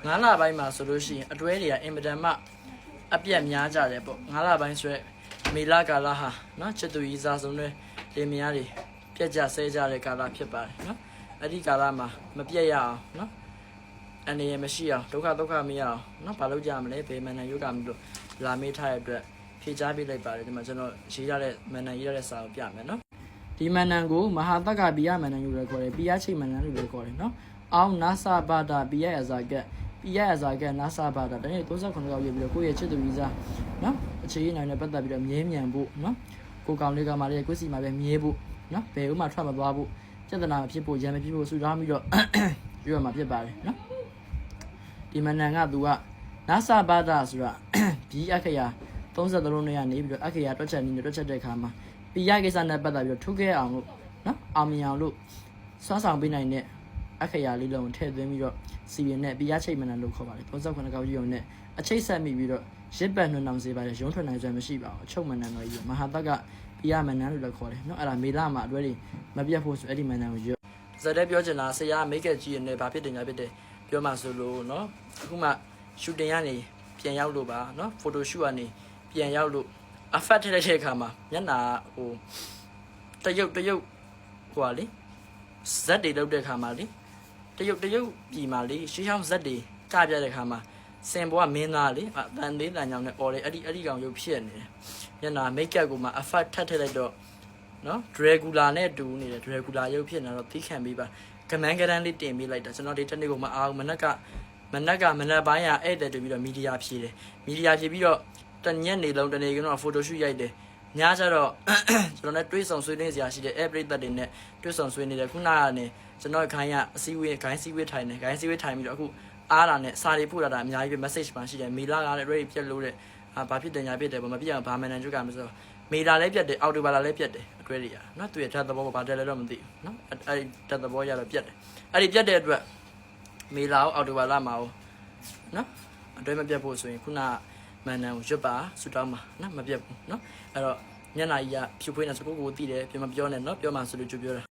ငါးလပိုင်းမှာဆိုလို့ရှိရင်အတွဲတွေကအင်မတန်မှအပြက်များကြတယ်ပေါ့ငါးလပိုင်းဆိုရက်မေလကာလဟာနော်ချစ်သူကြီးစားဆုံးတွေလင်မယားတွေပြက်ကြဆဲကြတဲ့ကာလဖြစ်ပါတယ်နော်အဲ့ဒီကာလမှာမပြက်ရအောင်နော်အနေရမရှိအောင်ဒုက္ခမရအောင်နော်ဘာလို့ကြမလဲဘယ်မှန်နိုင်ရုပ်ကမလို့လာမေးထားတဲ့အတွက်ဖြေချပေးလိုက်ပါတယ်ဒီမှာကျွန်တော်ရေးရတဲ့မှန်နိုင်ရေးရတဲ့စာကိုပြမယ်နော်ဒီမှန်နိုင်ကိုမဟာတက္ကပိယမှန်နိုင်လို့လည်းခေါ်တယ်ပိယချိတ်မှန်နိုင်လို့လည်းခေါ်တယ်နော်အောင်နာစာဘာတာပိယအဇာကပိယအဇာကနာစာဘာတာတနေ့39ရောက်ရပြီးတော့ကိုယ့်ရဲ့ချစ်သူကြီးစားနော်အခြေအနေနဲ့ပတ်သက်ပြီးတော့မြဲမြံဖို့နော်ကိုကောင်လေးကမှလည်းကိုယ်စီမှာပဲမြဲဖို့နော်ဘယ်ဥမှထွက်မသွားဖို့စေတနာမဖြစ်ဖို့ရံမဖြစ်ဖို့ဆူတောင်းပြီးတော့ရွရမှာဖြစ်ပါတယ်နော်ဒီမနန်ကသူကနာစာဘာတာဆိုတာဘီအခရာ33လုံးနဲ့ကနေပြီးတော့အခရာတွက်ချက်နည်းနဲ့တွက်ချက်တဲ့အခါမှာပိယကိစ္စနဲ့ပတ်သက်ပြီးတော့ထုတ်ခဲ့အောင်လို့နော်အောင်မြင်အောင်လို့စွမ်းဆောင်ပေးနိုင်တဲ့အခရာလေးလုံးထည့်သွင်းပြီးတော့စီရင်နဲ့ပိယချိတ်မနန်လို့ခေါ်ပါတယ်39ကောက်ကြီးုံနဲ့အချိတ်ဆက်မိပြီးတော့ရစ်ပတ်နှွန်းအောင်စေပါတယ်ရုံးထွက်နိုင်စွမ်းမရှိပါဘူးအချုပ်မနန်တော့ကြီးမဟာတက်ကပိယမနန်လို့လည်းခေါ်တယ်နော်အဲ့ဒါမေလမှာအတွဲတွေမပြတ်ဖို့ဆိုအဲ့ဒီမနန်ကိုရွဇက်တဲ့ပြောချင်တာဆရာမိတ်ကကြီးနဲ့ဘာဖြစ်တယ်ညာဖြစ်တယ်ပြောမှဆိုလို့နော်အခုမှရှူတင်ကနေပြန်ရောက်လို့ပါနော်ဖိုတိုရှူကနေပြန်ရောက်လို့အဖတ်ထည့်တဲ့အခါမှာမျက်နာဟိုတရုတ်ဟိုဟာလေဇက်တွေလောက်တဲ့အခါမှာလေတရုတ်ပြည်မှာလေရှေးဟောင်းဇက်တွေကပြတဲ့အခါမှာစင်ဘောကမင်းသားလေတန်သေးတန်ကြောင်နဲ့အော်လေအဲ့ဒီကောင်ရုပ်ဖြစ်နေတယ်မျက်နာမိတ်ကပ်ကိုမှအဖတ်ထပ်ထည့်လိုက်တော့နော်ဒရဂူလာနဲ့တူနေတယ်ဒရဂူလာရုပ်ဖြစ်နေတော့သိခံပြီးပါကမန်းကရန်လေးတင်ပေးလိုက်တာကျွန်တော်ဒီတစ်နေ့ကိုမအားဘူးမနက်ကမနက်ပိုင်းကဧည့်သည်တူပြီးတော့မီဒီယာဖြေတယ်မီဒီယာဖြေပြီးတော့တညက်နေလုံးတနေ့ကတော့ဖိုတိုရှူရိုက်တယ်ညကျတော့ကျွန်တော်နဲ့တွေးဆောင်ဆွေးနွေးစရာရှိတယ်အဲပရိသတ်တွေနဲ့တွေးဆောင်ဆွေးနေတယ်ခုနကနေကျွန်တော်ခိုင်းရအစည်းအဝေးခိုင်းစည်းဝေးထိုင်တယ်ခိုင်းစည်းဝေးထိုင်ပြီးတော့အခုအားတာနဲ့စာတွေပို့လာတာအများကြီးပဲ message ပါရှိတယ်မေလာကလည်း ready ပြက်လို့တဲ့ဘာဖြစ်တယ်ညာဖြစ်တယ်ဘာမပြတ်အောင်ဘာမှန်တယ်ကြွကမဆိုမေလာလည်းပြတ်တယ်အော်တိုဘာလာလည်းပြတ်တယ်အတွဲတွေရနော်သူရဲ့ဓာတ်သဘောဘာတယ်လဲတော့မသိဘူးနော်အဲ့ဒီဓာတ်သဘောရတော့ပြတ်တယ်အဲ့ဒီပြတ်တဲ့အတွက်မေလာကိုအော်တိုဘာလာမှာနော်အတွဲမပြတ်ဖို့ဆိုရင်ခုနမန်နန်ကိုရွတ်ပါဆူတောင်းပါနော်မပြတ်ဘူးနော်အဲ့တော့ညနာကြီးကဖြူဖွေးနေစကိုကိုသိတယ်ပြန်မပြောနဲ့နော်ပြောမှဆိုလို့ကြိုပြောတာ